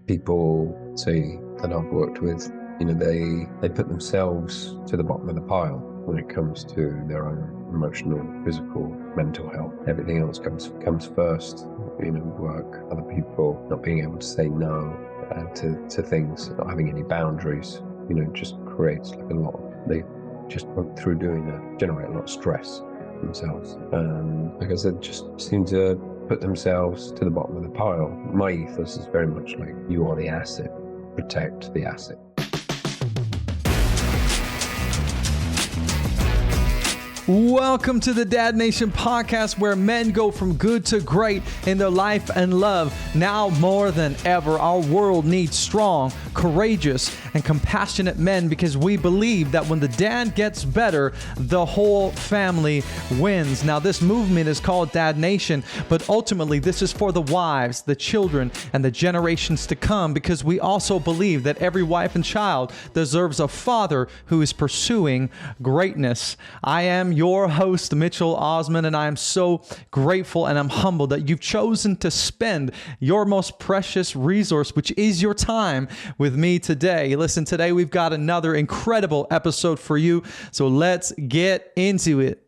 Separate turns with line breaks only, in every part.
people, say, that I've worked with, they put themselves to the bottom of the pile when it comes to their own emotional, physical, mental health. Everything else comes first. Work, other people, not being able to say no to things, not having any boundaries. Just creates like a lot. They just through doing that generate a lot of stress themselves. Like I said, just seem to put themselves to the bottom of the pile. My ethos is very much like, you are the asset, protect the asset.
Welcome to the Dad Nation podcast, where men go from good to great in their life and love. Now more than ever, our world needs strong, courageous, and compassionate men, because we believe that when the dad gets better, the whole family wins. Now, this movement is called Dad Nation, but ultimately this is for the wives, the children, and the generations to come, because we also believe that every wife and child deserves a father who is pursuing greatness. I am your host, Mitchell Osmond, and I am so grateful and I'm humbled that you've chosen to spend your most precious resource, which is your time, with me today. Listen, today we've got another incredible episode for you, so let's get into it.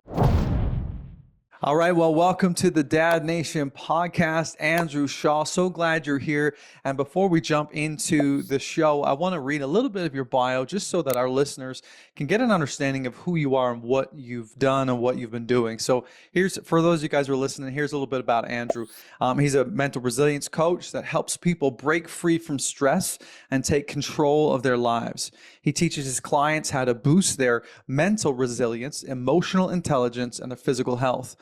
All right, well, welcome to the Dad Nation podcast. Andrew Shaw, so glad you're here. And before we jump into the show, I want to read a little bit of your bio just so that our listeners can get an understanding of who you are and what you've done and what you've been doing. So here's, for those of you guys who are listening, here's a little bit about Andrew. He's a mental resilience coach that helps people break free from stress and take control of their lives. He teaches his clients how to boost their mental resilience, emotional intelligence, and their physical health.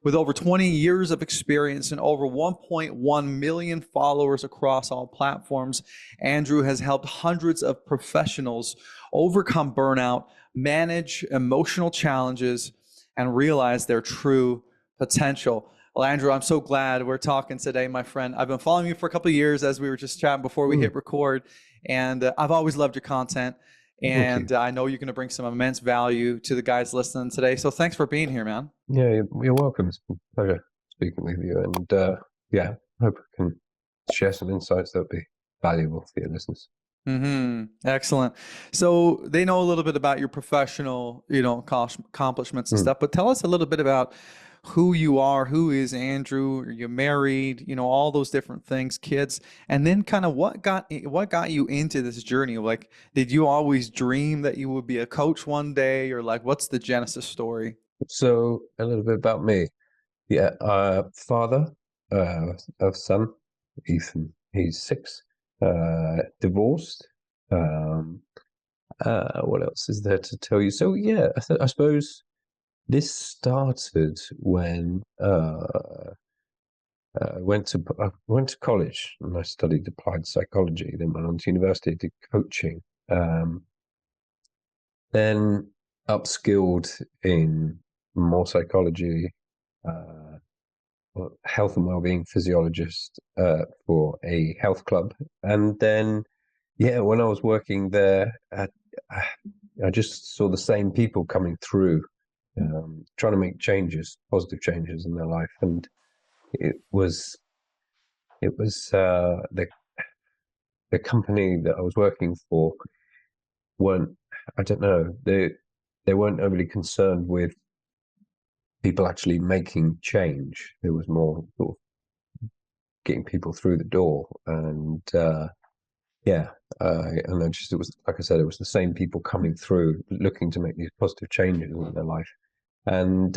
With over 20 years of experience and over 1.1 million followers across all platforms, Andrew has helped hundreds of professionals overcome burnout, manage emotional challenges, and realize their true potential. Well, Andrew, I'm so glad we're talking today, my friend. I've been following you for a couple of years, as we were just chatting before we hit record, and I've always loved your content. And I know you're going to bring some immense value to the guys listening today. So thanks for being here, man.
Yeah, you're welcome. It's been a pleasure speaking with you. And hope I can share some insights that will be valuable for your listeners.
Excellent. So they know a little bit about your professional, accomplishments and stuff, but tell us a little bit about who you are. Who is Andrew? Are you married? All those different things, kids, and then kind of what got you into this journey? Like, did you always dream that you would be a coach one day, or like, what's the genesis story?
So a little bit about me. Yeah, father of son, Ethan. He's 6. Divorced. What else is there to tell you? So yeah, I suppose this started when I went to college and I studied applied psychology. Then went on to university, did coaching. Then upskilled in more psychology, health and wellbeing physiologist for a health club. And then, when I was working there, I just saw the same people coming through, trying to make changes, positive changes in their life. And it was the company that I was working for weren't, I don't know, they weren't overly concerned with people actually making change. It was more sort of getting people through the door. And and I just, it was, like I said, it was the same people coming through looking to make these positive changes in their life. And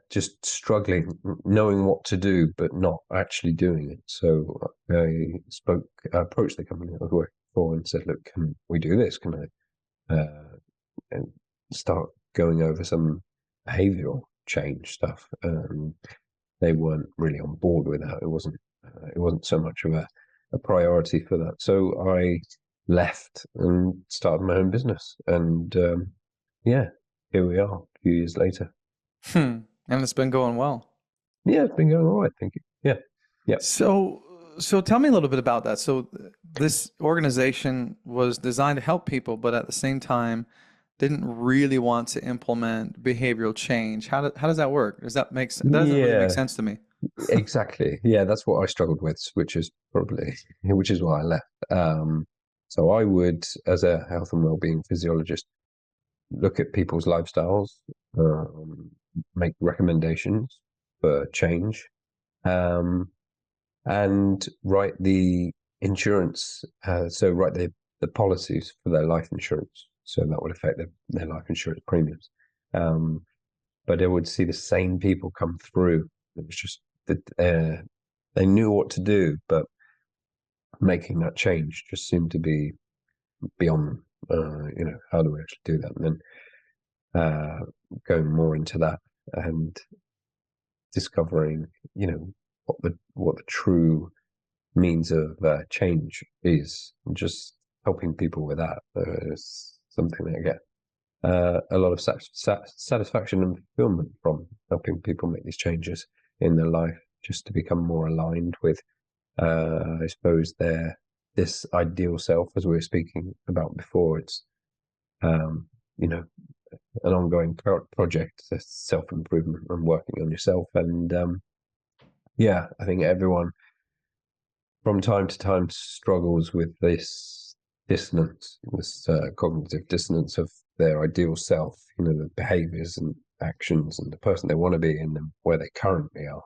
just struggling, knowing what to do, but not actually doing it. So I approached the company I was working for and said, look, can we do this? Can I and start going over some behavioral change stuff? They weren't really on board with that. It wasn't so much of a priority for that. So I left and started my own business. And here we are a few years later.
And it's been going well.
Yeah, it's been going all right. Thank you. Yeah.
So tell me a little bit about that. So this organization was designed to help people, but at the same time didn't really want to implement behavioral change. How does that work? Does that make sense? That doesn't really make sense to me.
Exactly. Yeah, that's what I struggled with, which is probably which is why I left. So I would, as a health and well-being physiologist, look at people's lifestyles, um, make recommendations for change, um, and write the insurance. So write the policies for their life insurance. So that would affect their life insurance premiums. Um, but I would see the same people come through. It was just that they knew what to do, but making that change just seemed to be beyond them. How do we actually do that? And then going more into that and discovering, what the true means of change is, and just helping people with that is something that I get a lot of satisfaction and fulfillment from helping people make these changes in their life, just to become more aligned with, I suppose, this ideal self, as we were speaking about before. It's um, you know an ongoing project, self improvement and working on yourself. And yeah, I think everyone from time to time struggles with this dissonance, this cognitive dissonance of their ideal self, the behaviors and actions and the person they want to be and where they currently are.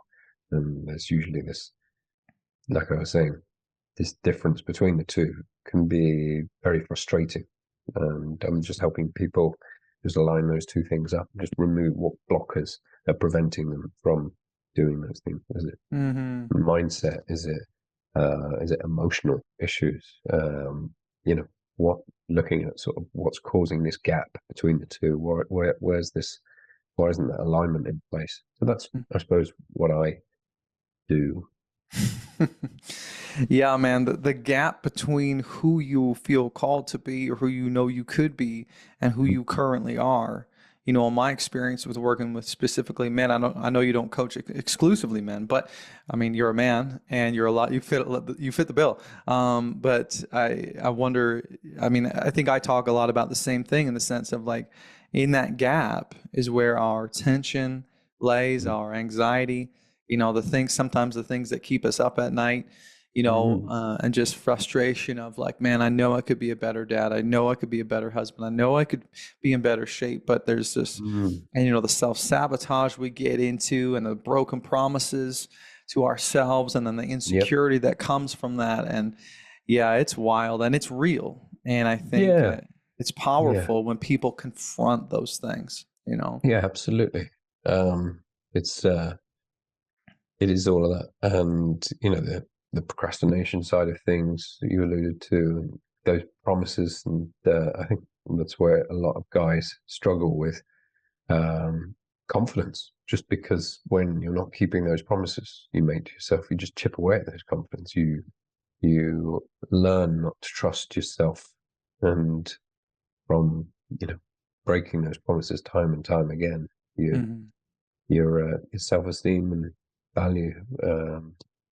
And there's usually this, like I was saying, this difference between the two can be very frustrating. And I'm just helping people just align those two things up, just remove what blockers are preventing them from doing those things. Is it mindset? Is it emotional issues? What looking at sort of what's causing this gap between the two? Where's this? Why isn't that alignment in place? So that's, I suppose, what I do.
Yeah, man, the gap between who you feel called to be or who you know you could be and who you currently are. In my experience with working with specifically men, I know you don't coach exclusively men, but I mean, you're a man and you fit the bill. But I wonder, I mean, I think I talk a lot about the same thing in the sense of like, in that gap is where our tension lays, our anxiety, sometimes the things that keep us up at night,
Mm-hmm.
and just frustration of like, man, I know I could be a better dad. I know I could be a better husband. I know I could be in better shape, but there's this,
Mm.
and the self-sabotage we get into and the broken promises to ourselves and then the
Yep.
insecurity that comes from that. And yeah, it's wild and it's real. And I think
Yeah.
it's
Yeah.
powerful when people confront those things.
Yeah. Absolutely. Um, it's it is all of that, and the procrastination side of things that you alluded to, and those promises, and I think that's where a lot of guys struggle with confidence. Just because when you're not keeping those promises you made to yourself, you just chip away at those confidence. You learn not to trust yourself, and from breaking those promises time and time again, you
Mhm.
your self-esteem and value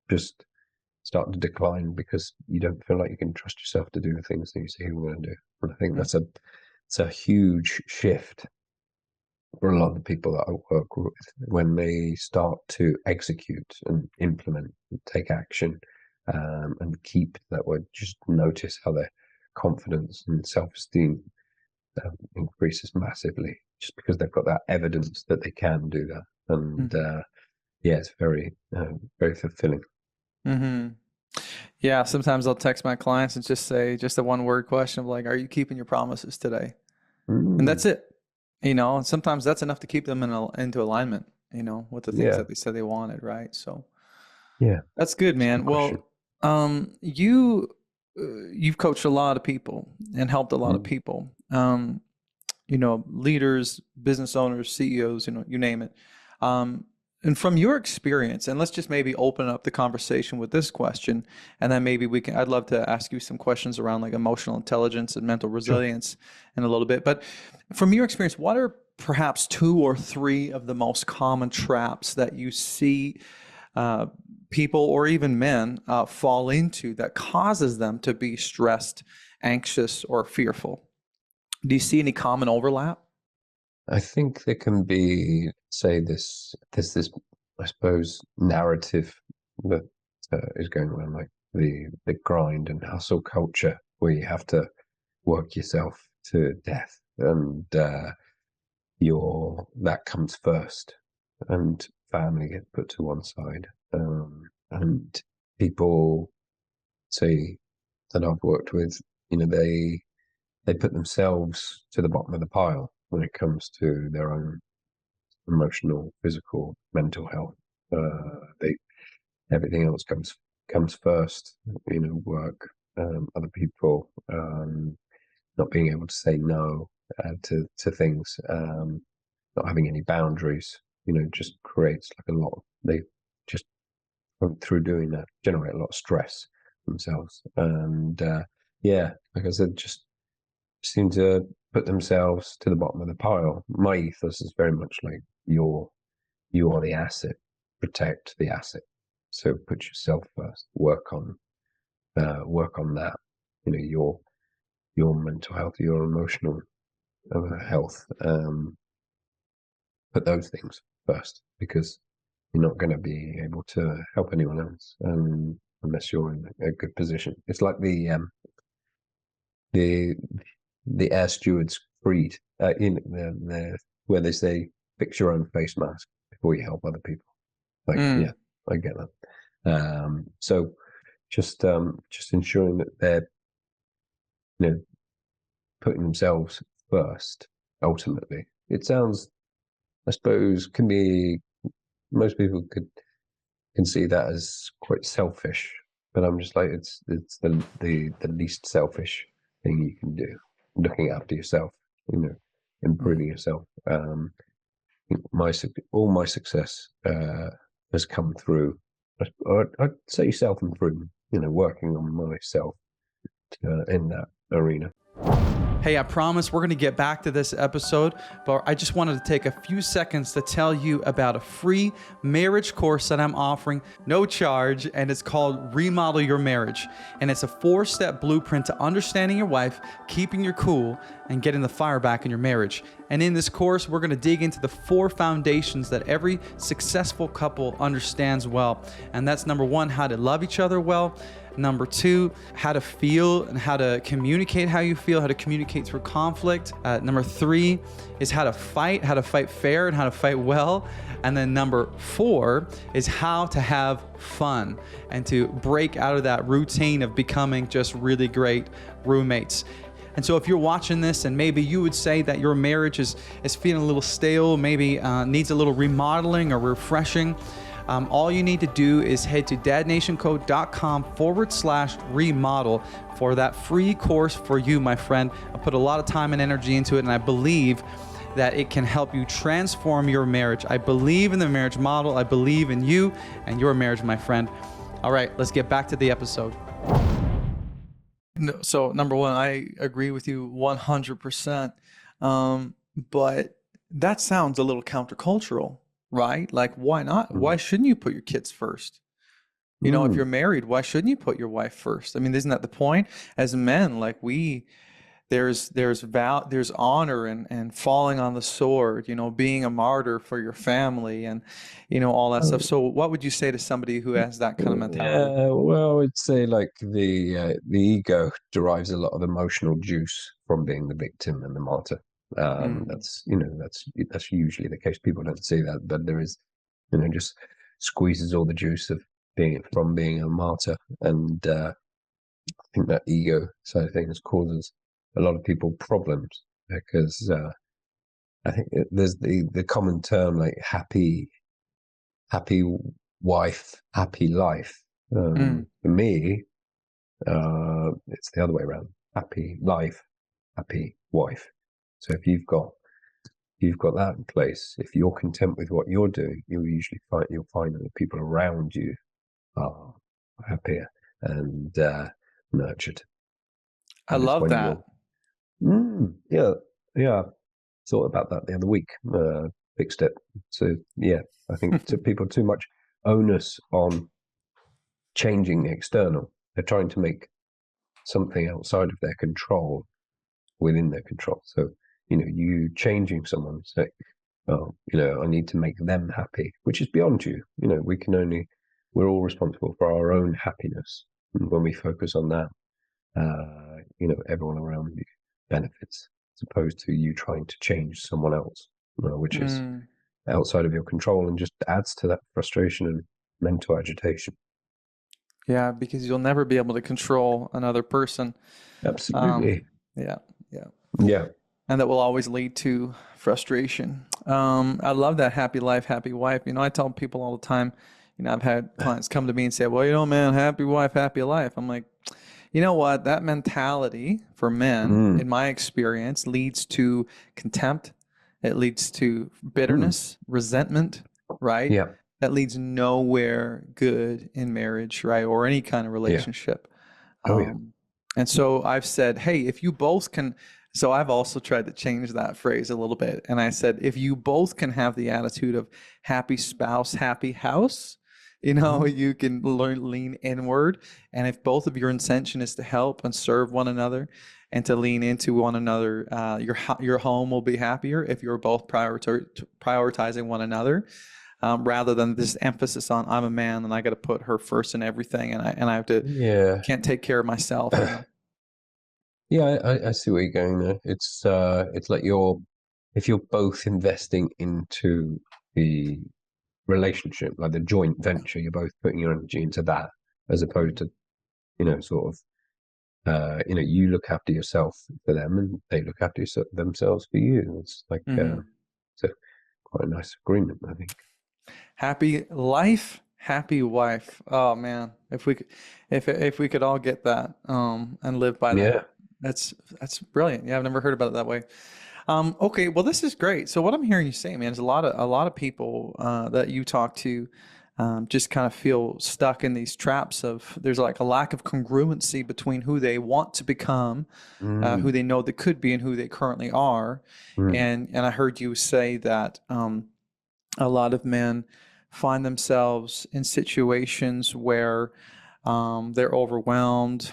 just start to decline because you don't feel like you can trust yourself to do the things that you say you want to do. And I think it's a huge shift for a lot of the people that I work with when they start to execute and implement and take action, and keep that word. Just notice how their confidence and self-esteem increases massively just because they've got that evidence that they can do that. And
Mhm.
yeah, it's very fulfilling.
Mhm. Yeah, sometimes I'll text my clients and just say just a one word question of like, are you keeping your promises today? And
Mm,
that's it. And sometimes that's enough to keep them into alignment, with the things
yeah,
that they said they wanted, right? So
yeah,
that's good,
it's a good
man.
question.
Well, you've coached a lot of people and helped a lot of
Mm,
people. Leaders, business owners, CEOs, you name it. Um, and from your experience, and let's just maybe open up the conversation with this question, and then maybe I'd love to ask you some questions around like emotional intelligence and mental
sure.
resilience in a little bit. But from your experience, what are perhaps two or three of the most common traps that you see uh, people or even men fall into that causes them to be stressed, anxious, or fearful? Do you see any common overlap?
I think there can be, say, there's this I suppose, narrative that is going around, like the grind and hustle culture, where you have to work yourself to death, and that comes first, and family gets put to one side, and people say that I've worked with, they put themselves to the bottom of the pile when it comes to their own emotional, physical, mental health. They Everything else comes first. Work, other people, not being able to say no to things, not having any boundaries. Just creates like a lot. They just through doing that generate a lot of stress themselves, and yeah, like I said, just seem to put themselves to the bottom of the pile. My ethos is very much like you are the asset, protect the asset. So put yourself first. Work on that. Your mental health, your emotional health. Put those things first, because you're not going to be able to help anyone else unless you're in a good position. It's like the air stewards creed, in the where they say, fix your own face mask before you help other people. Like, yeah, I get that. So just ensuring that they're, putting themselves first. Ultimately, it sounds, I suppose, most people can see that as quite selfish, but I'm just like, it's the least selfish thing you can do. Looking after yourself, improving yourself. All my success has come through, I'd say, self-improvement. Working on myself in that arena.
Hey, I promise we're going to get back to this episode, but I just wanted to take a few seconds to tell you about a free marriage course that I'm offering, no charge, and it's called Remodel Your Marriage. And it's a 4-step blueprint to understanding your wife, keeping your cool, and getting the fire back in your marriage. And in this course, we're going to dig into the 4 foundations that every successful couple understands well. And that's number 1, how to love each other well. Number 2, how to feel and how to communicate how you feel, how to communicate through conflict. Number 3 is how to fight fair and how to fight well. And then number 4 is how to have fun and to break out of that routine of becoming just really great roommates. And so if you're watching this and maybe you would say that your marriage is feeling a little stale, maybe needs a little remodeling or refreshing, all you need to do is head to dadnationco.com/remodel for that free course for you, my friend. I put a lot of time and energy into it, and I believe that it can help you transform your marriage. I believe in the marriage model. I believe in you and your marriage, my friend. All right, let's get back to the episode.
So number 1, I agree with you 100%. But that sounds a little countercultural, right? Like, why not? Why shouldn't you put your kids first? If you're married, why shouldn't you put your wife first? I mean, isn't that the point? As men, like there's honor and falling on the sword, being a martyr for your family and, all that stuff. So what would you say to somebody who has that kind of mentality?
Well, I'd say like the ego derives a lot of emotional juice from being the victim and the martyr. That's usually the case. People don't see that, but there is, just squeezes all the juice of being a martyr, and I think that ego side of things causes a lot of people problems, because I think there's the common term like happy wife, happy life. For me, it's the other way around: happy life, happy wife. So if you've got that in place, if you're content with what you're doing, you'll find that the people around you are happier and nurtured.
I love that.
Yeah. Thought about that the other week. Fixed it. So yeah, I think people too much onus on changing the external. They're trying to make something outside of their control within their control. So you changing someone. So oh, I need to make them happy, which is beyond you. We're all responsible for our own happiness. And when we focus on that, everyone around you benefits, as opposed to you trying to change someone else, which is
Mm.
outside of your control and just adds to that frustration and mental agitation.
Yeah, because you'll never be able to control another person. Um,
Absolutely.
yeah, yeah.
Yeah.
And that will always lead to frustration. I love that happy life, happy wife. I tell people all the time, I've had clients come to me and say, well, man, happy wife, happy life. I'm like, you know what? That mentality for men,
Mm.
in my experience, leads to contempt. It leads to
Mm.
bitterness, resentment, right?
Yeah.
That leads nowhere good in marriage, right? Or any kind of
Yeah.
relationship.
Oh, yeah.
And so I've said, hey, if you both can, so I've also tried to change that phrase a little bit. And I said, if you both can have the attitude of happy spouse, happy house,
Mm.
you can lean inward. And if both of your intention is to help and serve one another and to lean into one another, your home will be happier if you're both prioritizing one another. Rather than this emphasis on I'm a man and I got to put her first in everything, and I have to
Yeah.
can't take care of myself.
Yeah, I see where you're going there. It's like if you're both investing into the relationship, like the joint venture, you're both putting your energy into that, as opposed to, sort of, you look after yourself for them and they look after themselves for you. It's like,
Mm-hmm.
it's a quite a nice agreement, I think.
Happy life, happy wife. Oh man, if we could all get that and live by that,
Yeah.
that's brilliant. Yeah, I've never heard about it that way. Okay, well this is great. So what I'm hearing you say, man, is a lot of people that you talk to just kind of feel stuck in these traps of there's like a lack of congruency between who they want to become, who
Mm.
they know they could be, and who they currently are.
Mm.
And I heard you say that a lot of men find themselves in situations where they're overwhelmed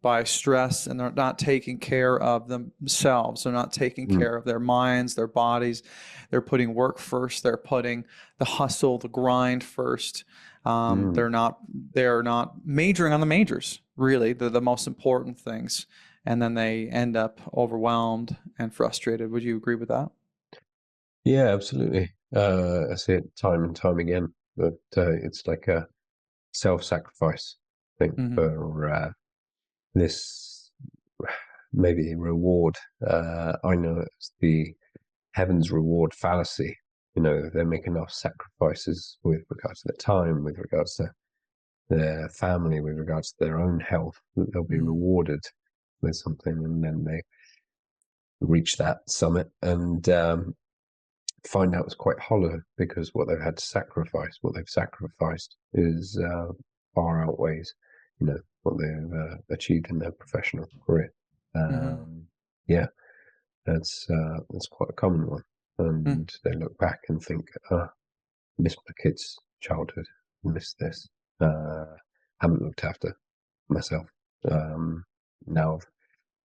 by stress and they're not taking care of themselves. They're not taking
Mm.
care of their minds, their bodies. They're putting work first. They're putting the hustle, the grind first.
Mm.
They're not majoring on the majors, really, the most important things. And then they end up overwhelmed and frustrated. Would you agree with that?
Yeah, absolutely. I see it time and time again, but it's like a self-sacrifice thing
Mm-hmm.
for this maybe reward. I know it's the heaven's reward fallacy. They make enough sacrifices with regards to their time, with regards to their family, with regards to their own health, that they'll be
Mm-hmm.
rewarded with something, and then they reach that summit and find out it's quite hollow because what they've sacrificed is far outweighs, what they've achieved in their professional career.
Mm-hmm.
Yeah, that's quite a common one, and they look back and think, miss my kids' childhood, miss this, haven't looked after myself. Now I've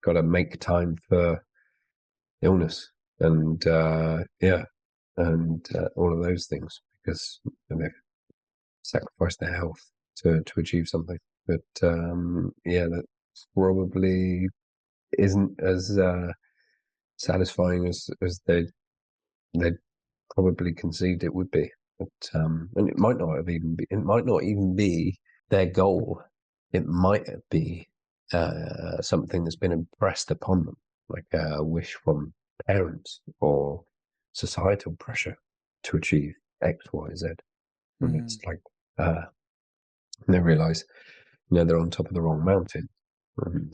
got to make time for illness and all of those things because they've sacrificed their health to achieve something. But that probably isn't as satisfying as they probably conceived it would be. But and it might not even be their goal. It might be something that's been impressed upon them, like a wish from parents or societal pressure to achieve X, Y, Z. And
Mm-hmm.
it's like they realize, they're on top of the wrong mountain, and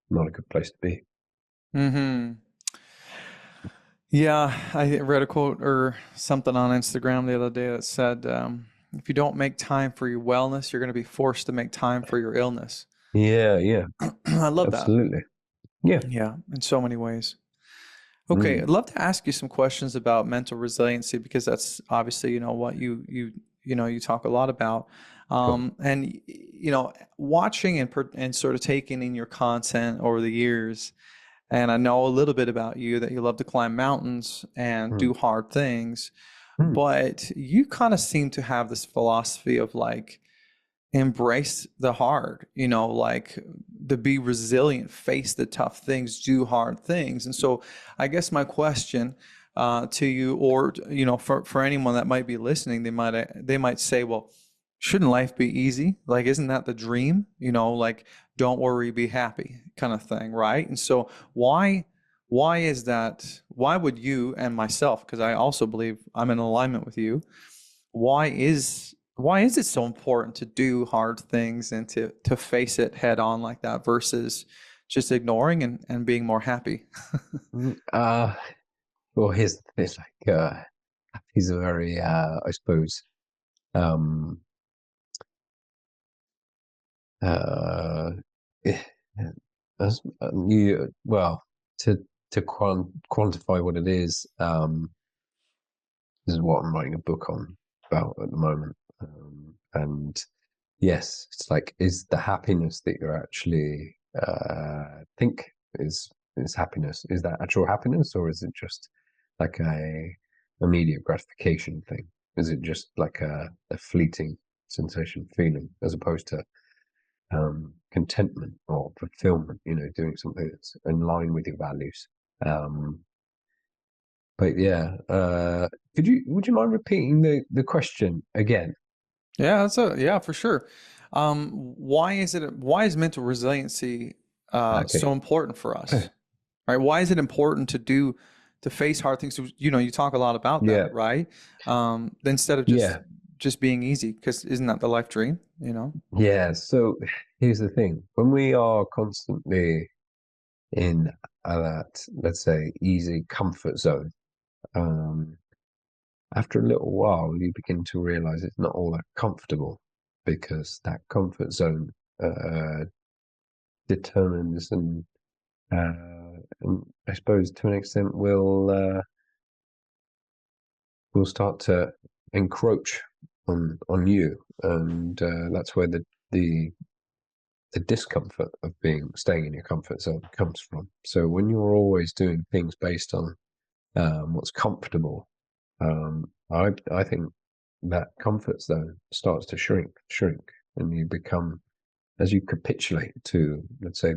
not a good place to be.
Mm-hmm. Yeah, I read a quote or something on Instagram the other day that said, if you don't make time for your wellness, you're going to be forced to make time for your illness.
Yeah, yeah,
I love that.
absolutely. Yeah.
Yeah, in so many ways. Okay,
Mm.
I'd love to ask you some questions about mental resiliency because that's obviously, what you talk a lot about.
Sure.
And watching and sort of taking in your content over the years, And I know a little bit about you that you love to climb mountains and
Mm.
do hard things,
Mm.
but you kind of seem to have this philosophy of like, embrace the hard, like to be resilient, face the tough things, do hard things. And so I guess my question to you, or for anyone that might be listening, they might say, well, shouldn't life be easy? Like, isn't that the dream? Like, don't worry, be happy kind of thing, right? And so why is that? Why would you and myself, because I also believe I'm in alignment with you, why is it so important to do hard things and to face it head on like that versus just ignoring and being more happy?
Mm. Well, here's the thing. Like, he's a very, I suppose, um, uh, eh, well, to quantify what it is. This is what I'm writing a book on about at the moment. And yes, it's like, is the happiness that you're actually think is happiness? Is that actual happiness, or is it just like a immediate gratification thing? Is it just like a fleeting sensation feeling, as opposed to contentment or fulfillment? Doing something that's in line with your values. Um, but yeah, would you mind repeating the question again?
Yeah, for sure. Why is mental resiliency
Okay.
so important for us? Right? Why is it important to face hard things? You talk a lot about that,
Yeah,
right? Instead of just
yeah,
just being easy, because isn't that the life dream?
yeah. So here's the thing: when we are constantly in that, let's say, easy comfort zone, um, after a little while, you begin to realize it's not all that comfortable, because that comfort zone uh, determines and I suppose to an extent will start to encroach on you, and that's where the the discomfort of staying in your comfort zone comes from. So when you're always doing things based on what's comfortable, I think that comfort zone starts to shrink, and you become, as you capitulate to, let's say,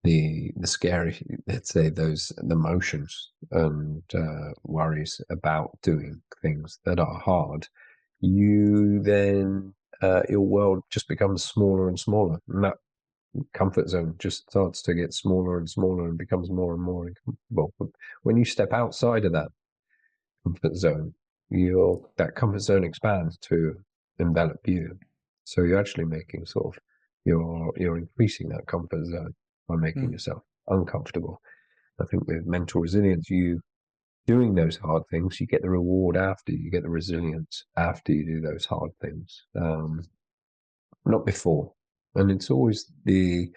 the scary, let's say, those the emotions and worries about doing things that are hard, you then your world just becomes smaller and smaller, and that comfort zone just starts to get smaller and smaller and becomes more and more uncomfortable. But when you step outside of that comfort zone, that comfort zone expands to envelop you. So you're actually making sort of you're increasing that comfort zone by making
Mm.
yourself uncomfortable. I think with mental resilience, you doing those hard things, you get the reward after. You get the resilience after you do those hard things, not before. And it's always the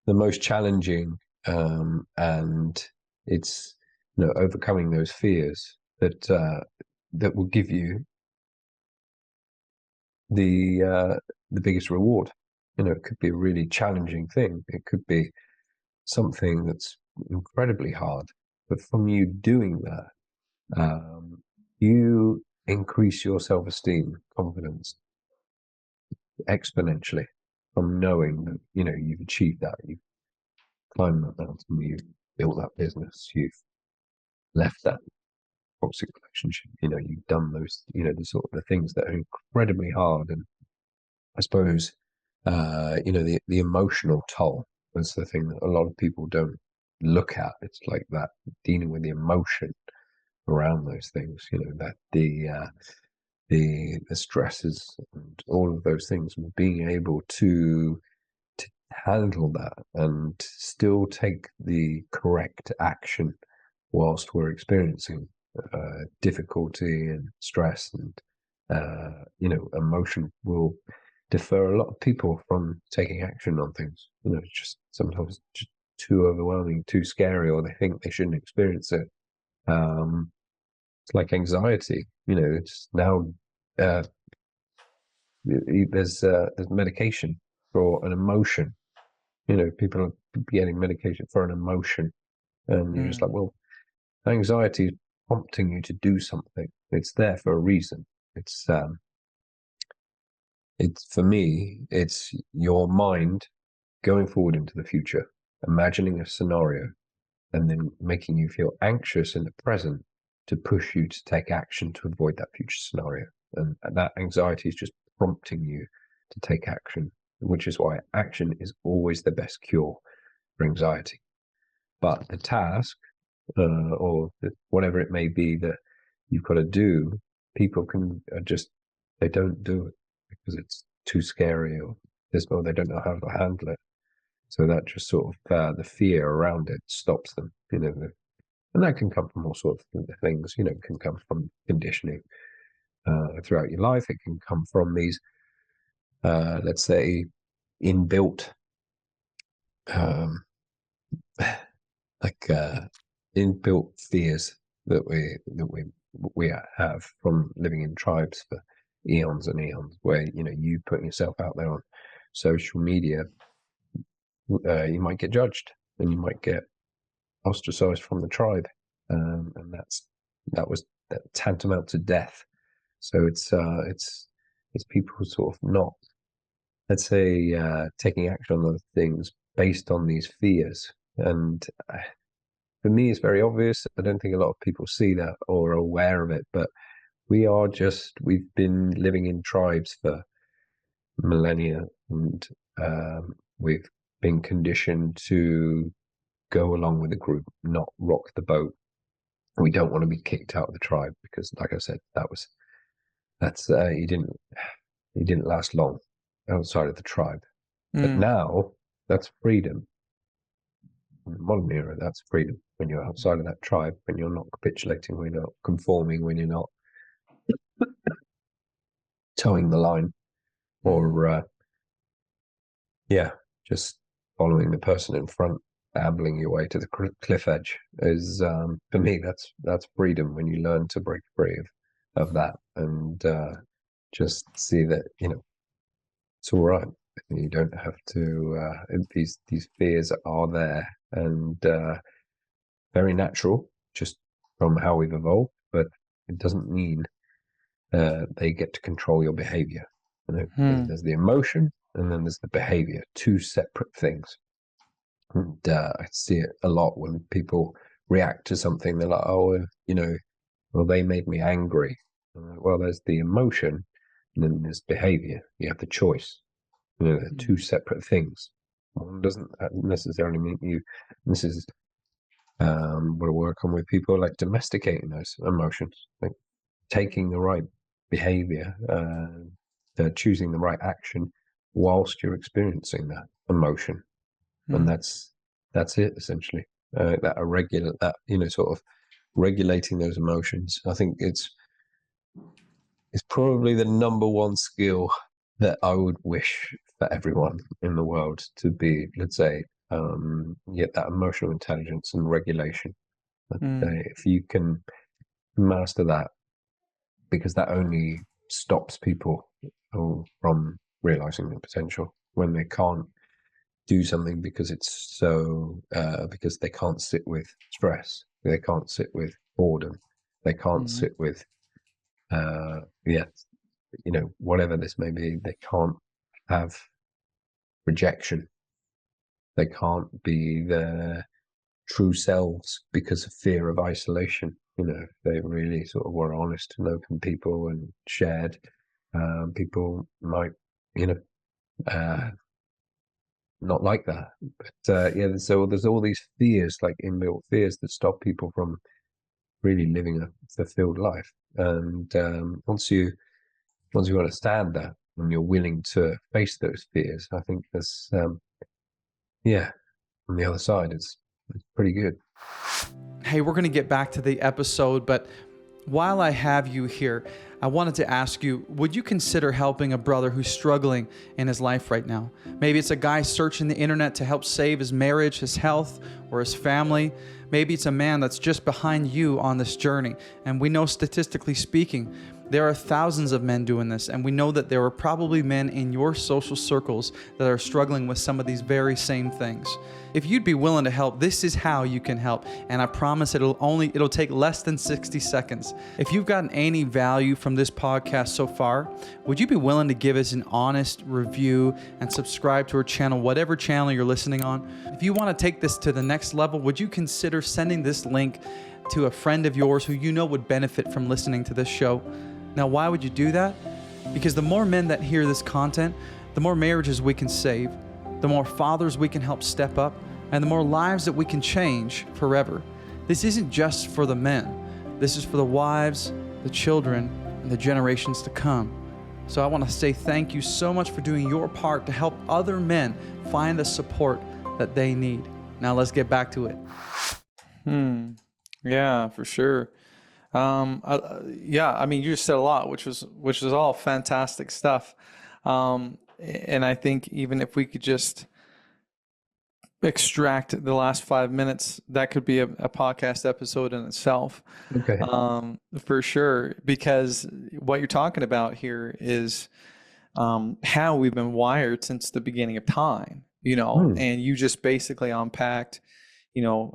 most challenging, and it's overcoming those fears that will give you the biggest reward. It could be a really challenging thing. It could be something that's incredibly hard, but from you doing that, you increase your self-esteem, confidence exponentially from knowing that you've achieved that. You've climbed that mountain. You've built that business. You've left that toxic relationship. You've done those, the sort of the things that are incredibly hard. And I suppose, the emotional toll is the thing that a lot of people don't look at. It's like that, dealing with the emotion around those things, that the stresses and all of those things, and being able to handle that and still take the correct action whilst we're experiencing difficulty and stress, and emotion will defer a lot of people from taking action on things. It's just sometimes just too overwhelming, too scary, or they think they shouldn't experience it. It's like anxiety. It's now uh, there's medication for an emotion, People are getting medication for an emotion, and you're just like, well, anxiety is prompting you to do something. It's there for a reason. It's for me, it's your mind going forward into the future, imagining a scenario, and then making you feel anxious in the present to push you to take action to avoid that future scenario. And that anxiety is just prompting you to take action, which is why action is always the best cure for anxiety. But the task, whatever it may be that you've got to do, people they don't do it because it's too scary or they don't know how to handle it. So that just sort of the fear around it stops them, and that can come from all sorts of things. It can come from conditioning throughout your life. It can come from these, let's say, inbuilt, inbuilt fears that we have from living in tribes for eons and eons, where you putting yourself out there on social media, you might get judged and you might get ostracized from the tribe, and that was tantamount to death. So it's people sort of not, let's say, taking action on those things based on these fears. And for me, it's very obvious. I don't think a lot of people see that or are aware of it, but we've been living in tribes for millennia, and we've been conditioned to go along with the group, not rock the boat. We don't want to be kicked out of the tribe because, like I said, he didn't last long outside of the tribe. But now that's freedom. In the modern era, that's freedom. When you're outside of that tribe, when you're not capitulating, when you're not conforming, when you're not towing the line, or just following the person in front, ambling your way to the cliff edge is, for me, that's freedom. When you learn to break free of that and just see that it's all right. You don't have to. These fears are there and very natural, just from how we've evolved. But it doesn't mean they get to control your behavior. There's the emotion, and then there's the behavior. Two separate things. And I see it a lot when people react to something. They're like, "Oh, well, they made me angry." Well, there's the emotion, and then there's behavior. You have the choice. They're two separate things. One doesn't necessarily mean you. This is what I work on with people, like domesticating those emotions, like taking the right behavior, choosing the right action whilst you're experiencing that emotion, and that's it essentially. Sort of regulating those emotions. I think it's probably the number one skill that I would wish for everyone in the world to be, let's say, get that emotional intelligence and regulation. If you can master that, because that only stops people from realizing their potential when they can't do something because it's because they can't sit with stress, they can't sit with boredom, they can't sit with whatever this may be. They can't have rejection, they can't be their true selves because of fear of isolation. If they really sort of were honest and open people and shared, people might not like that. But so there's all these fears, like inbuilt fears, that stop people from really living a fulfilled life. And once you understand that and you're willing to face those fears, I think there's on the other side, it's pretty good.
Hey, we're going to get back to the episode, but while I have you here, I wanted to ask you, would you consider helping a brother who's struggling in his life right now? Maybe it's a guy searching the internet to help save his marriage, his health, or his family. Maybe it's a man that's just behind you on this journey. And we know, statistically speaking, There are thousands of men doing this, and we know that there are probably men in your social circles that are struggling with some of these very same things. If you'd be willing to help, this is how you can help, and I promise it'll take less than 60 seconds. If you've gotten any value from this podcast so far, would you be willing to give us an honest review and subscribe to our channel, whatever channel you're listening on? If you want to take this to the next level, would you consider sending this link to a friend of yours who you know would benefit from listening to this show? Now, why would you do that? Because the more men that hear this content, the more marriages we can save, the more fathers we can help step up, and the more lives that we can change forever. This isn't just for the men. This is for the wives, the children, and the generations to come. So I want to say thank you so much for doing your part to help other men find the support that they need. Now let's get back to it.
Yeah, for sure. Yeah, I mean, you just said a lot, which was all fantastic stuff. And I think even if we could just extract the last 5 minutes, that could be a podcast episode in itself.
Okay.
For sure, because what you're talking about here is how we've been wired since the beginning of time, and you just basically unpacked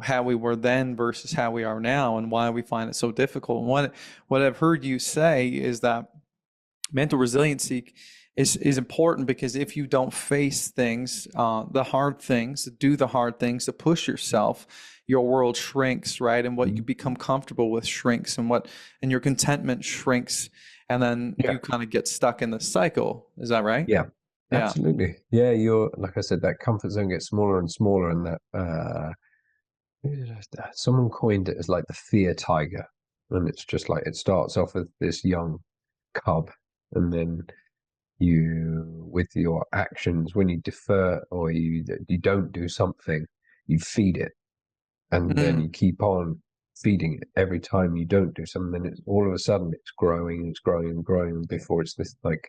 how we were then versus how we are now and why we find it so difficult. And what I've heard you say is that mental resiliency is important, because if you don't face things, the hard things, do the hard things to push yourself, your world shrinks, right? And what you become comfortable with shrinks, and your contentment shrinks, and then you kind of get stuck in the cycle. Is that right?
Yeah, absolutely. Yeah, you're, like I said, that comfort zone gets smaller and smaller, and that someone coined it as like the fear tiger, and it's just like it starts off with this young cub, and then with your actions, when you defer or you don't do something, you feed it, and then you keep on feeding it. Every time you don't do something, then it's all of a sudden it's growing and growing before it's this like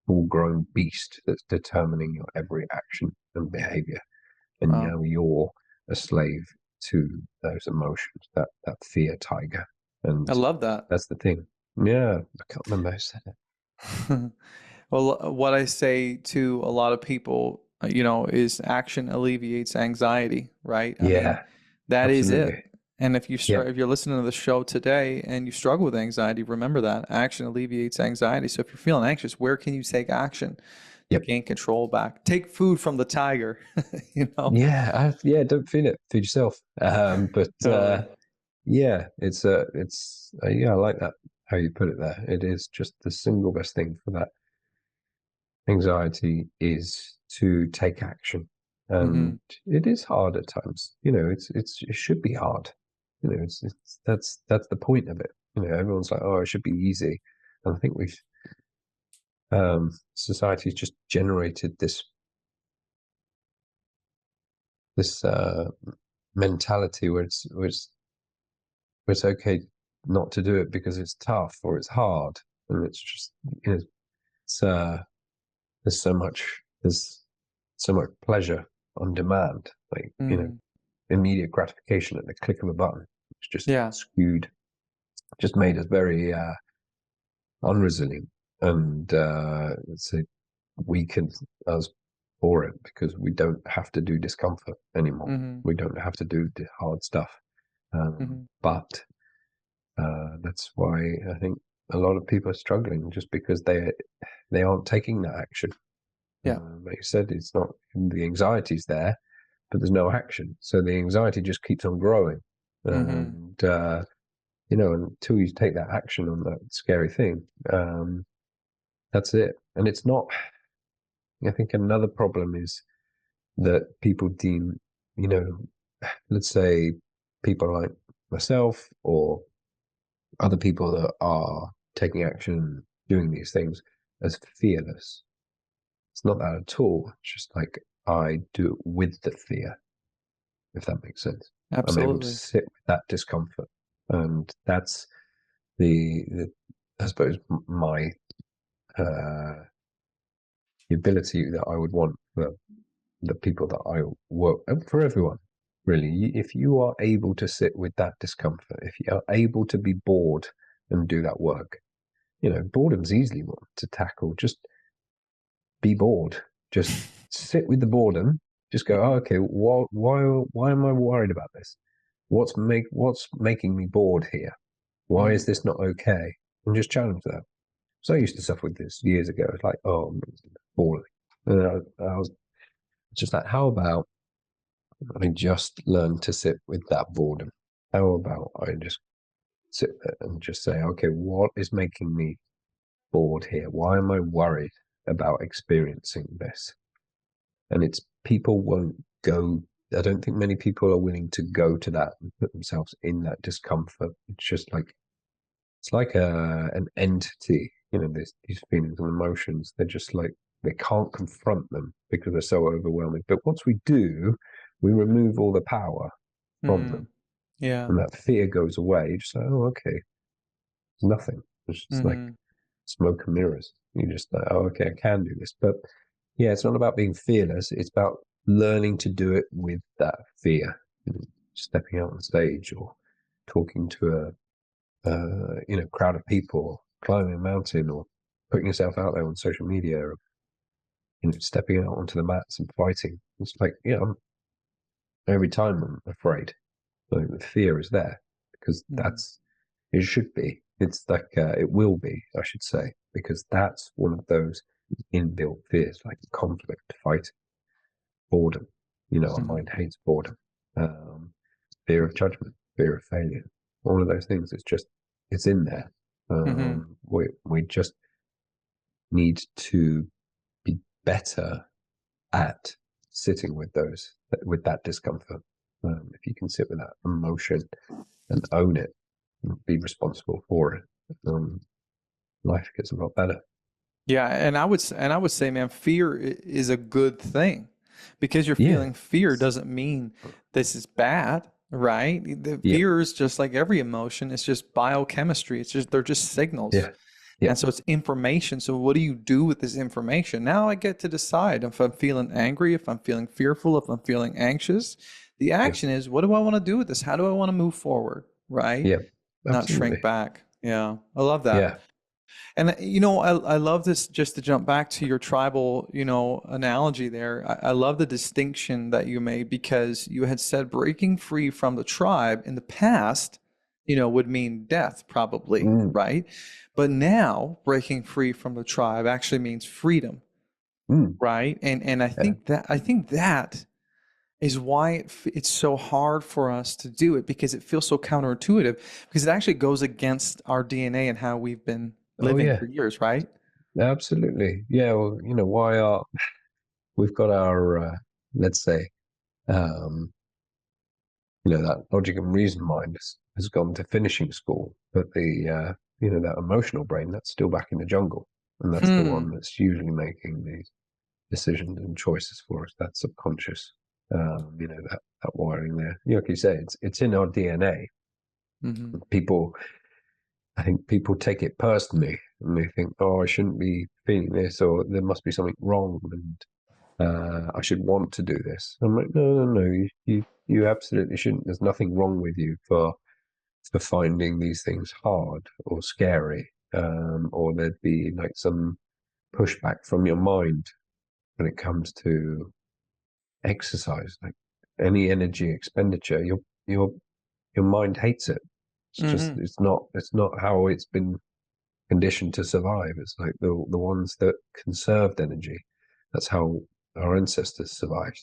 full-grown beast that's determining your every action and behavior. And now you're a slave to those emotions, that fear tiger. And
I love that.
That's the thing. Yeah, I can't remember who said it.
Well, what I say to a lot of people, is action alleviates anxiety, right? I mean, that
absolutely.
is it. And if you're listening to the show today and you struggle with anxiety, remember that action alleviates anxiety. So if you're feeling anxious, where can you take action to gain control back? Take food from the tiger,
Yeah, don't feed it. Feed yourself. But yeah, it's I like that how you put it there. It is just the single best thing for that anxiety is to take action, and it is hard at times. It should be hard. That's the point of it. Everyone's like, oh, it should be easy, and I think society's just generated this mentality where it's okay not to do it because it's tough or it's hard, and it's just there's so much pleasure on demand, like immediate gratification at the click of a button. It's just skewed, just made us very unresilient, and it's weakened us for it, because we don't have to do discomfort anymore. We don't have to do the hard stuff. But that's why I think a lot of people are struggling, just because they aren't taking that action. Like you said, it's not, the anxiety's there, but there's no action. So the anxiety just keeps on growing. And until you take that action on that scary thing, that's it. And it's not, I think another problem is that people deem, let's say people like myself or other people that are taking action, doing these things, as fearless. It's not that at all. It's just like I do it with the fear, if that makes sense.
Absolutely.
I'm able to sit with that discomfort, and that's the I suppose my the ability that I would want for the people that I work, for everyone, really. If you are able to sit with that discomfort, if you are able to be bored and do that work, boredom's easily one to tackle. Just be bored. Just sit with the boredom. Just go, oh, okay, why am I worried about this? What's making me bored here? Why is this not okay? And just challenge that. So I used to suffer with this years ago. It's like, oh, I'm boring. And I was just like, how about I just learn to sit with that boredom? How about I just sit there and just say, okay, what is making me bored here? Why am I worried about experiencing this? And it's people won't go. I don't think many people are willing to go to that and put themselves in that discomfort. It's just like it's like an entity. These feelings and emotions. They're just like they can't confront them because they're so overwhelming. But once we do, we remove all the power from them,
Yeah.
and that fear goes away. You just say, "Oh, okay, it's nothing." It's just like smoke and mirrors. You just like, "Oh, okay, I can do this." But yeah, it's not about being fearless. It's about learning to do it with that fear. Stepping out on stage or talking to a crowd of people, or climbing a mountain, or putting yourself out there on social media, or stepping out onto the mats and fighting. It's like, every time I'm afraid, like the fear is there because it should be. It's like it will be, I should say, because that's one of those inbuilt fears, like conflict, fighting, boredom. Our mind hates boredom. Fear of judgment, fear of failure, all of those things. It's in there. We just need to be better at sitting with that discomfort. If you can sit with that emotion and own it and be responsible for it, life gets a lot better.
Yeah, and I would say, man, fear is a good thing because you're feeling fear doesn't mean this is bad, right? The fear is just like every emotion. It's just biochemistry. They're just signals. And so it's information. So what do you do with this information? Now I get to decide if I'm feeling angry, if I'm feeling fearful, if I'm feeling anxious. The action is, what do I want to do with this? How do I want to move forward, right?
Yeah,
Not shrink back. Yeah, I love that. And I love this, just to jump back to your tribal, analogy there. I love the distinction that you made because you had said breaking free from the tribe in the past, would mean death probably, right? But now breaking free from the tribe actually means freedom, right? And I think that is why it's so hard for us to do it, because it feels so counterintuitive, because it actually goes against our DNA and how we've been living for years, right?
Absolutely. Yeah. Well, we've got our, let's say, that logic and reason mind has gone to finishing school, but the, that emotional brain, that's still back in the jungle. And that's the one that's usually making these decisions and choices for us. That subconscious, that wiring there. Like you say, it's in our DNA. I think people take it personally and they think, oh, I shouldn't be feeling this, or there must be something wrong, and I should want to do this. I'm like, no, you absolutely shouldn't. There's nothing wrong with you for finding these things hard or scary, or there'd be like some pushback from your mind when it comes to exercise, like any energy expenditure. Your mind hates it. It's just it's not how it's been conditioned to survive. It's like the ones that conserved energy. That's how our ancestors survived.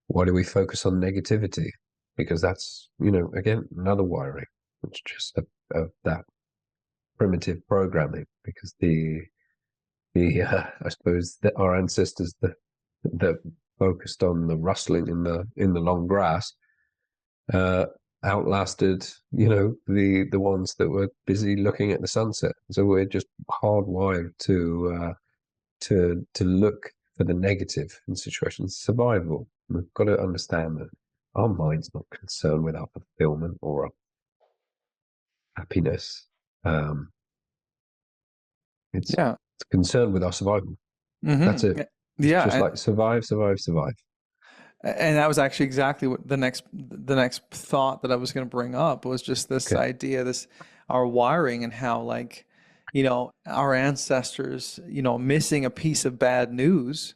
Why do we focus on negativity? Because that's again another wiring. It's just that primitive programming. Because the I suppose that our ancestors that focused on the rustling in the long grass outlasted the ones that were busy looking at the sunset. So we're just hardwired to look for the negative in situations. Survival. We've got to understand that our mind's not concerned with our fulfillment or our happiness. It's concerned with our survival. That's it. It's just like survive.
And that was actually exactly what the next thought that I was going to bring up was just this idea, this our wiring and how like, you know, our ancestors, you know, missing a piece of bad news,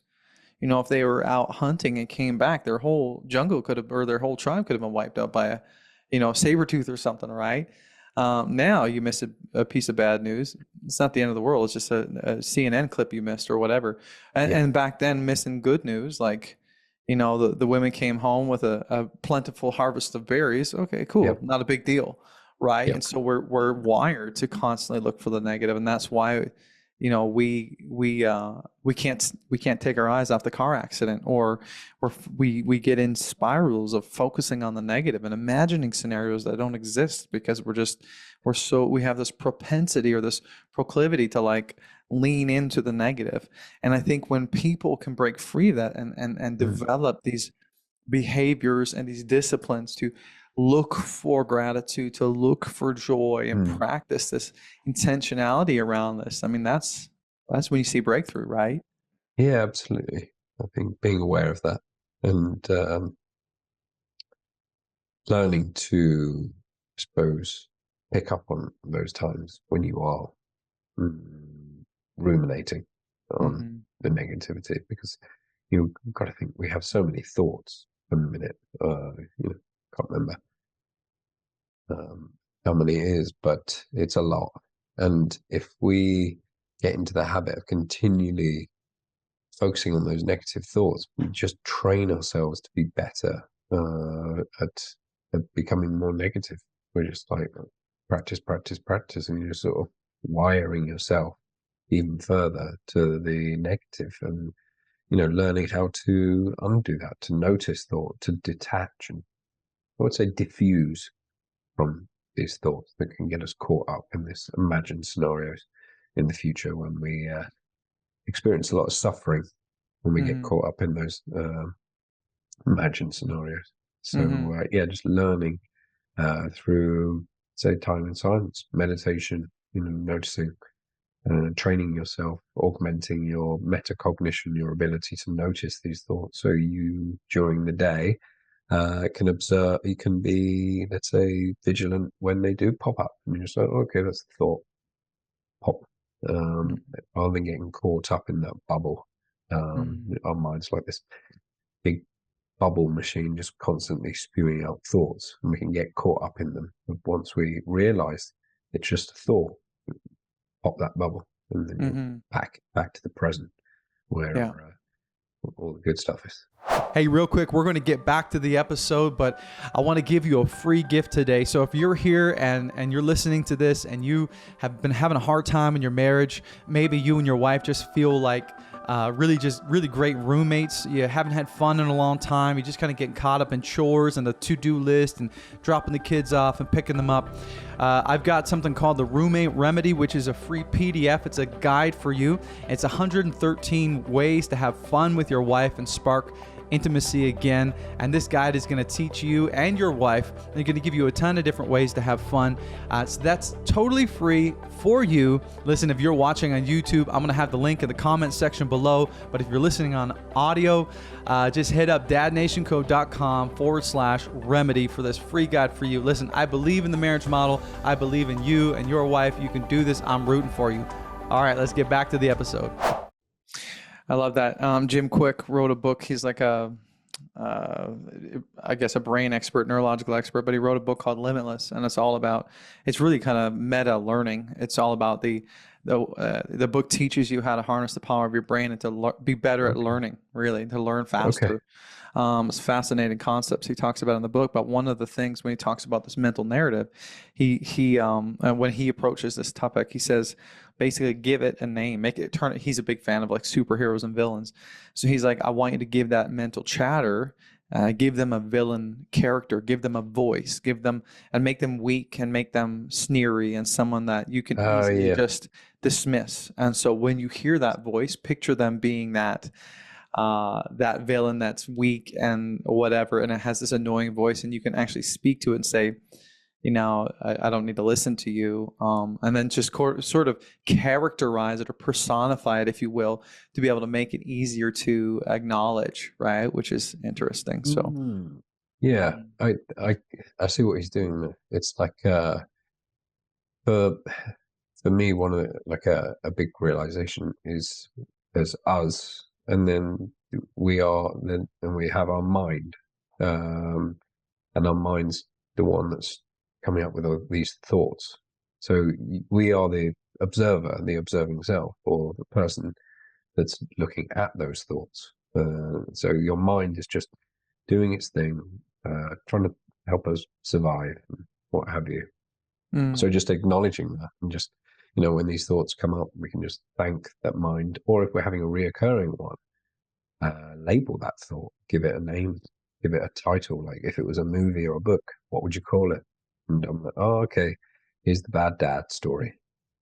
you know, if they were out hunting and came back, their whole jungle could have, or their whole tribe could have been wiped out by a, you know, saber tooth or something, right? Now you miss a piece of bad news. It's not the end of the world. It's just a CNN clip you missed or whatever. And,
Yeah.
and back then, missing good news, like, you know, the women came home with a plentiful harvest of berries. Okay, cool.
Yep.
Not a big deal, right? And
Yep.
so we're wired to constantly look for the negative, and that's why, you know, we can't take our eyes off the car accident, or we get in spirals of focusing on the negative and imagining scenarios that don't exist because we have this propensity or this proclivity to like lean into the negative. And I think when people can break free of that and
Mm.
develop these behaviors and these disciplines to look for gratitude, to look for joy, and
Mm.
practice this intentionality around this. I mean, that's when you see breakthrough, right?
Yeah, absolutely. I think being aware of that and learning to, I suppose, pick up on those times when you are ruminating on
Hmm.
the negativity, because you've got to think we have so many thoughts a minute. Can't remember how many it is, but it's a lot. And if we get into the habit of continually focusing on those negative thoughts, we just train ourselves to be better at becoming more negative. We're just like practice, practice, practice, and you're sort of wiring yourself even further to the negative, and learning how to undo that, to notice thought, to detach, and I would say diffuse from these thoughts that can get us caught up in this imagined scenarios in the future when we experience a lot of suffering when we get
Hmm.
caught up in those imagined scenarios.
Hmm.
So yeah, just learning through, say, time in silence, meditation, noticing, training yourself, augmenting your metacognition, your ability to notice these thoughts. So you, during the day, can observe, you can be, let's say, vigilant when they do pop up. And you're just like, okay, that's the thought, pop. Rather than getting caught up in that bubble.
Hmm.
Our mind's like this big bubble machine, just constantly spewing out thoughts, and we can get caught up in them. But once we realize it's just a thought, pop that bubble, and then you're
Hmm.
back to the present, where
Yeah.
all the good stuff is.
Hey, real quick, we're going to get back to the episode, but I want to give you a free gift today. So if you're here and you're listening to this and you have been having a hard time in your marriage, maybe you and your wife just feel like really great roommates. You haven't had fun in a long time. You're just kind of getting caught up in chores and the to-do list and dropping the kids off and picking them up. I've got something called the Roommate Remedy, which is a free PDF. It's a guide for you. It's 113 ways to have fun with your wife and spark intimacy again. And this guide is going to teach you and your wife. They're going to give you a ton of different ways to have fun. So that's totally free for you. Listen, if you're watching on YouTube, I'm going to have the link in the comment section below. But if you're listening on audio, just hit up dadnationco.com/remedy for this free guide for you. Listen, I believe in the marriage model. I believe in you and your wife. You can do this. I'm rooting for you. All right, let's get back to the episode.
I love that. Jim Quick wrote a book. He's like I guess a brain expert, neurological expert, but he wrote a book called Limitless, and it's really kind of meta learning. It's all about the book teaches you how to harness the power of your brain and to be better at
Okay.
learning, really, to learn
Okay.
faster. It's fascinating concepts he talks about in the book. But one of the things when he talks about this mental narrative, when he approaches this topic, he says, basically give it a name, he's a big fan of like superheroes and villains. So he's like, I want you to give that mental chatter, give them a villain character, give them a voice, and make them weak and make them sneery and someone that you can easily
Yeah.
just dismiss. And so when you hear that voice, picture them being that villain that's weak and whatever, and it has this annoying voice, and you can actually speak to it and say, I don't need to listen to you. And then just sort of characterize it or personify it, if you will, to be able to make it easier to acknowledge, right? Which is interesting. So,
Yeah, I see what he's doing there. It's like for for me, one of like a big realization is there's us, and then we have our mind, and our mind's the one that's coming up with all these thoughts. So we are the observer, the observing self, or the person that's looking at those thoughts. So your mind is just doing its thing, trying to help us survive, and what have you.
Mm,
So just acknowledging that, and just, when these thoughts come up, we can just thank that mind, or if we're having a reoccurring one, label that thought, give it a name, give it a title. Like if it was a movie or a book, what would you call it? And I'm like, oh, okay, here's the bad dad story.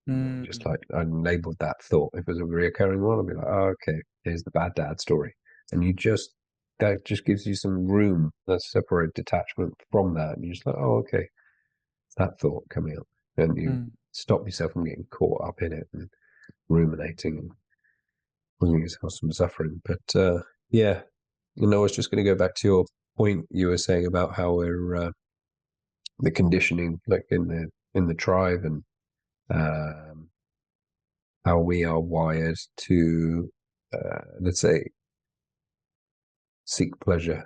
Just
mm,
like I labeled that thought. If it was a reoccurring one, I'd be like, oh, okay, here's the bad dad story. And that just gives you some room, that separate detachment from that. And you're just like, oh, okay, it's that thought coming up. And you
mm.
stop yourself from getting caught up in it and ruminating and causing yourself some suffering. But yeah, I was just going to go back to your point you were saying about how we're the conditioning, like in the tribe, and um, how we are wired to, let's say, seek pleasure,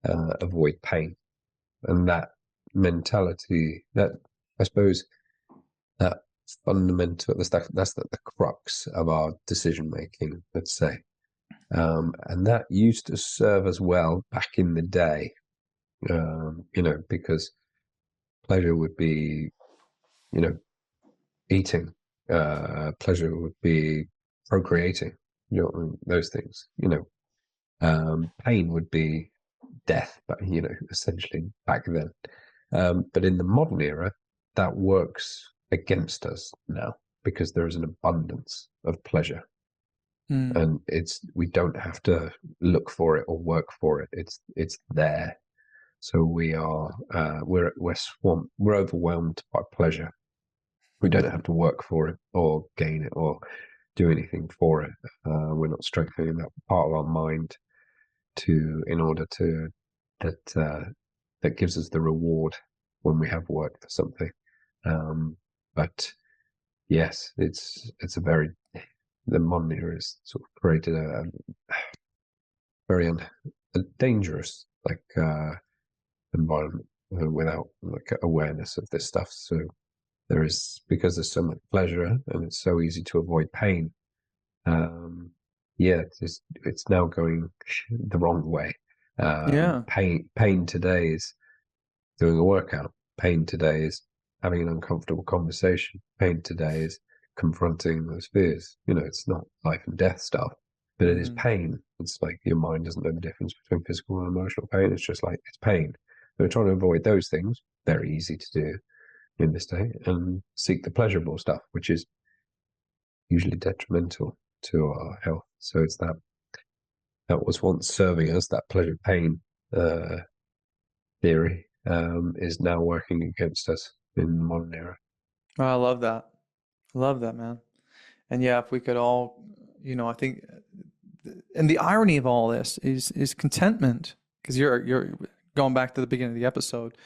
avoid pain, and that mentality, that I suppose that fundamental, that's the crux of our decision making, let's say. And that used to serve us well back in the day, because pleasure would be, you know, eating, pleasure would be procreating, those things, pain would be death, but, essentially back then. But in the modern era, that works against us now because there is an abundance of pleasure,
Mm,
and we don't have to look for it or work for it. It's there. So we're swamped, we're overwhelmed by pleasure. We don't have to work for it or gain it or do anything for it. We're not strengthening that part of our mind in order to that gives us the reward when we have worked for something. But yes, it's the modern era has sort of created a very a dangerous environment without like awareness of this stuff. So because there's so much pleasure and it's so easy to avoid pain. Yeah, it's now going the wrong way.
yeah.
Pain today is doing a workout. Pain today is having an uncomfortable conversation. Pain today is confronting those fears. It's not life and death stuff, but it is
Mm,
pain. It's like your mind doesn't know the difference between physical and emotional pain. It's just like it's pain. So we're trying to avoid those things. Very easy to do in this day, and seek the pleasurable stuff, which is usually detrimental to our health. So it's that was once serving us, that pleasure pain uh, theory, is now working against us in the modern era.
oh, I love that. I love that, man. And yeah, if we could all, I think, and the irony of all this is contentment, because you're going back to the beginning of the episode.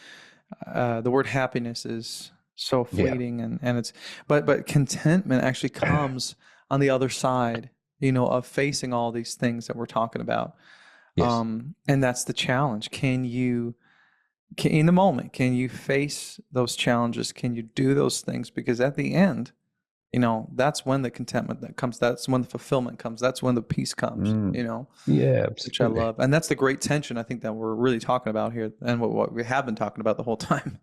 The word happiness is so
Yeah.
fleeting, and it's but contentment actually comes on the other side, of facing all these things that we're talking about.
Yes.
And that's the challenge. In the moment, can you face those challenges? Can you do those things? Because at the end, that's when the contentment that comes. That's when the fulfillment comes. That's when the peace comes,
Mm, yeah,
which I
absolutely.
love. And that's the great tension I think that we're really talking about here, and what we have been talking about the whole time.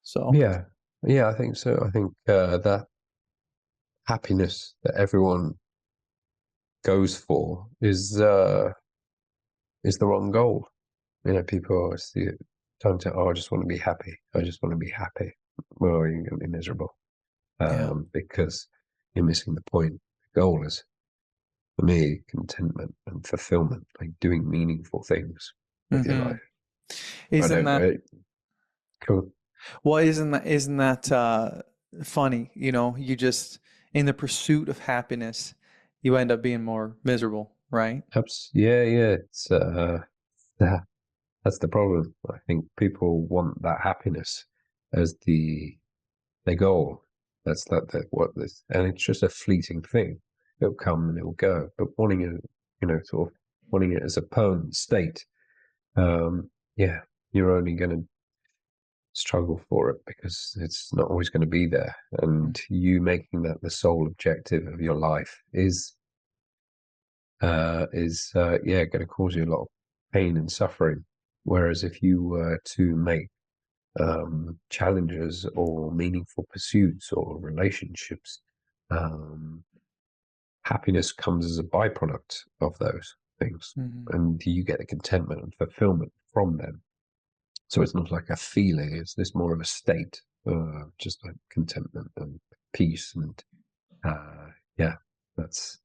So,
Yeah. Yeah, I think so. I think that happiness that everyone goes for is the wrong goal. People always see it time to, oh, I just want to be happy. I just want to be happy. Well, you're going to be miserable,
yeah.
because you're missing the point. The goal is, for me, contentment and fulfillment, like doing meaningful things with your
Hmm.
life. I
Isn't
don't.
that
Cool.
well? Isn't that funny? You just in the pursuit of happiness, you end up being more miserable, right?
Yeah, yeah. It's that- that's the problem. I think people want that happiness as the they go. That's what this, and it's just a fleeting thing. It'll come and it'll go. But wanting it, sort of wanting it as a permanent state, yeah, you're only going to struggle for it because it's not always going to be there. And you making that the sole objective of your life is going to cause you a lot of pain and suffering. Whereas if you were to make challenges or meaningful pursuits or relationships, happiness comes as a byproduct of those things, and you get the contentment and fulfillment from them. So it's not like a feeling; it's more of a state, just like contentment and peace. And yeah, that's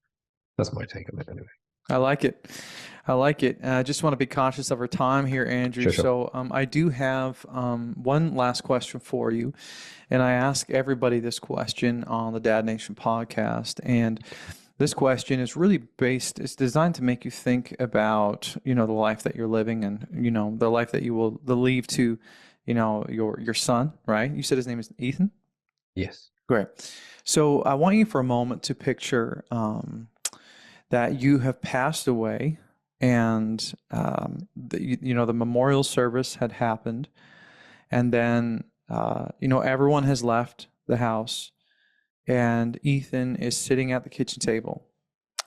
my take on it anyway.
I like it. I like it. I just want to be conscious of our time here, Andrew.
Sure.
So I do have one last question for you. And I ask everybody this question on the Dad Nation podcast. And this question is really it's designed to make you think about, the life that you're living and, the life that you will leave to, your son, right? You said his name is Ethan?
Yes.
Great. So I want you for a moment to picture that you have passed away, and the memorial service had happened, and then everyone has left the house, and Ethan is sitting at the kitchen table,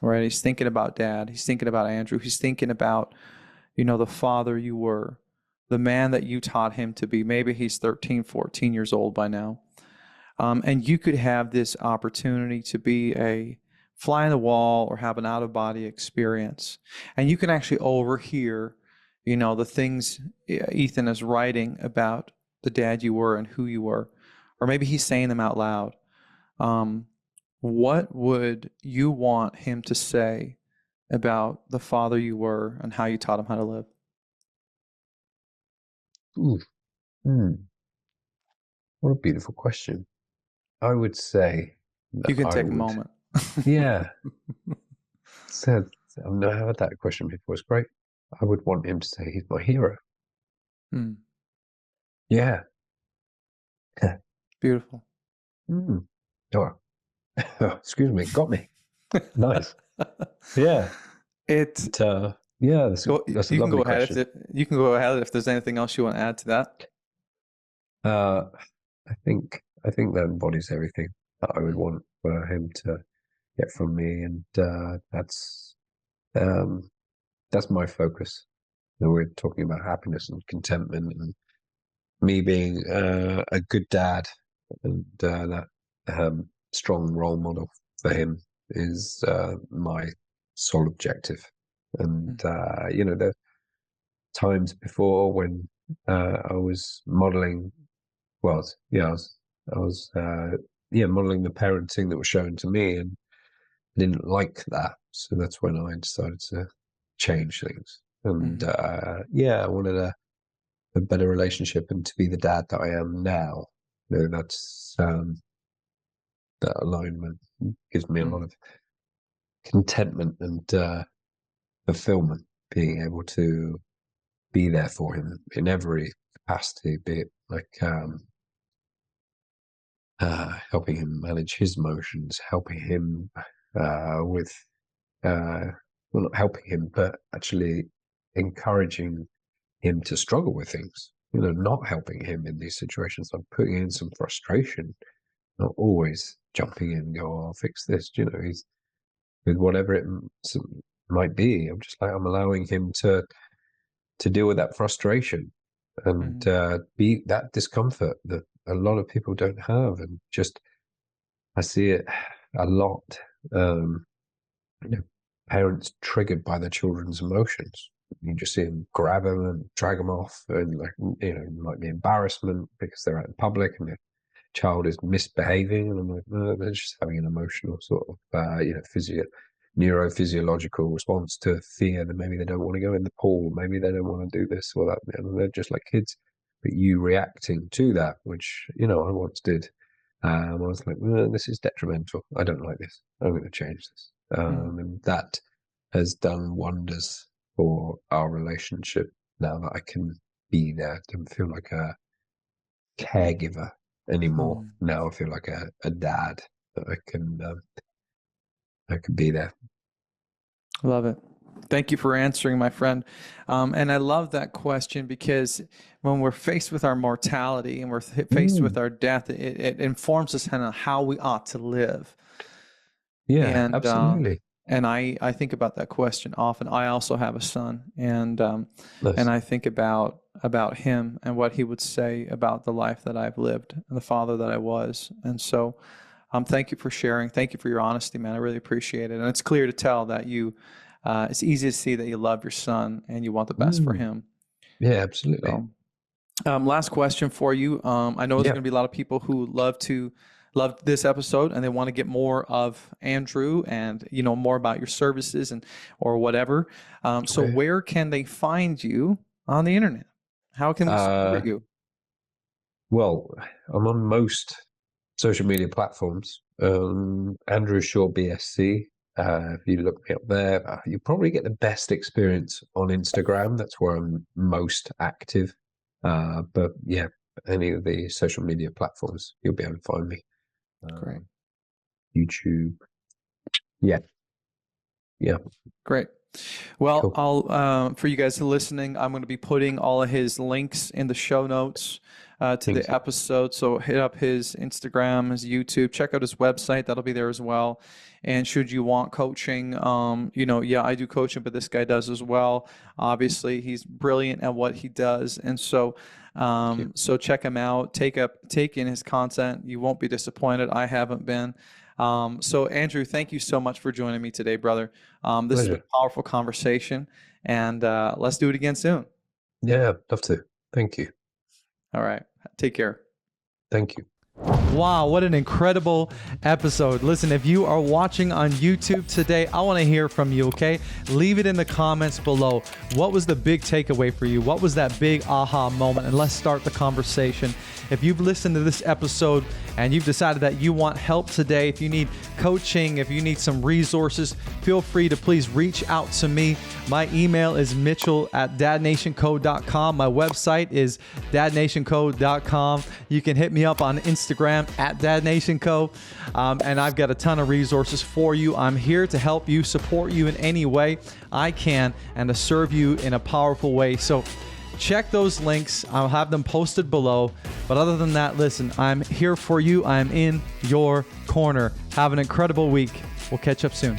right? He's thinking about Dad. He's thinking about Andrew. He's thinking about the father you were, the man that you taught him to be. Maybe he's 13, 14 years old by now, and you could have this opportunity to be a fly on the wall or have an out-of-body experience. And you can actually overhear, the things Ethan is writing about the dad you were and who you were. Or maybe he's saying them out loud. What would you want him to say about the father you were and how you taught him how to live?
What a beautiful question. I would say that
you can take a moment.
Yeah. So I've never had that question before. It's great. I would want him to say he's my hero. Yeah.
Beautiful.
Oh, excuse me. Got me. Nice. Yeah.
Yeah,
that's a lovely question.
You can go ahead if there's anything else you want to add to that.
I think that embodies everything that I would want for him to get from me, and that's my focus. We're talking about happiness and contentment, and me being a good dad, and that strong role model for him is my sole objective. And the times before when I was modeling, I was modeling the parenting that was shown to me, and I didn't like that. So that's when I decided to change things. And I wanted a better relationship and to be the dad that I am now. That's that alignment gives me a lot of contentment and fulfillment, being able to be there for him in every capacity, be it like helping him manage his emotions, helping him with well, not helping him, but actually encouraging him to struggle with things. Not helping him in these situations. I'm putting in some frustration, not always jumping in and go, "Oh, I'll fix this." He's with whatever it might be. I'm allowing him to deal with that frustration and be that discomfort that a lot of people don't have. And just, I see it a lot. Parents triggered by their children's emotions. You just see them grab them and drag them off, and it might be embarrassment because they're out in public and the child is misbehaving, and I'm like, no, they're just having an emotional sort of neurophysiological response to fear, that maybe they don't want to go in the pool, maybe they don't want to do this or that, and they're just like kids. But you reacting to that, which I once did, I was like, this is detrimental. I don't like this. I'm going to change this. And that has done wonders for our relationship now that I can be there, to feel like a caregiver anymore. Now I feel like a dad that I can be there.
Love it. Thank you for answering, my friend. And I love that question because when we're faced with our mortality and we're faced with our death, it informs us kind of how we ought to live.
Yeah,
And
absolutely.
and I think about that question often. I also have a son, and
Nice.
I think about him and what he would say about the life that I've lived and the father that I was. And so, thank you for sharing. Thank you for your honesty, man. I really appreciate it. And it's clear to tell that you. It's easy to see that you love your son and you want the best for him.
Yeah, absolutely.
So, last question for you. I know there's
Yeah.
going to be a lot of people who love this episode and they want to get more of Andrew and more about your services or whatever. So
Okay.
where can they find you on the internet? How can we support you?
Well, I'm on most social media platforms. Andrew Shaw BSc. If you look me up there, you probably get the best experience on Instagram. That's where I'm most active. But yeah, any of the social media platforms, you'll be able to find me.
Great.
YouTube. Yeah. Yeah.
Great. Well,
Cool.
I'll for you guys listening, I'm going to be putting all of his links in the show notes to
Thanks.
the episode. So hit up his Instagram, his YouTube, check out his website. That'll be there as well. And should you want coaching, I do coaching, but this guy does as well. Obviously, he's brilliant at what he does, and so so check him out. Take in his content. You won't be disappointed. I haven't been. So Andrew, thank you so much for joining me today, brother. This has been a powerful conversation, and let's do it again soon.
Yeah, love to. Thank you.
All right. Take care.
Thank you.
Wow, what an incredible episode. Listen, if you are watching on YouTube today, I want to hear from you, okay? Leave it in the comments below. What was the big takeaway for you? What was that big aha moment? And let's start the conversation. If you've listened to this episode and you've decided that you want help today, if you need coaching, if you need some resources, feel free to please reach out to me. My email is mitchell@dadnationcode.com. My website is dadnationcode.com. You can hit me up on Instagram @dadnationco. And I've got a ton of resources for you. I'm here to help you, support you in any way I can, and to serve you in a powerful way. So check those links. I'll have them posted below. But other than that, listen, I'm here for you. I'm in your corner. Have an incredible week. We'll catch up soon.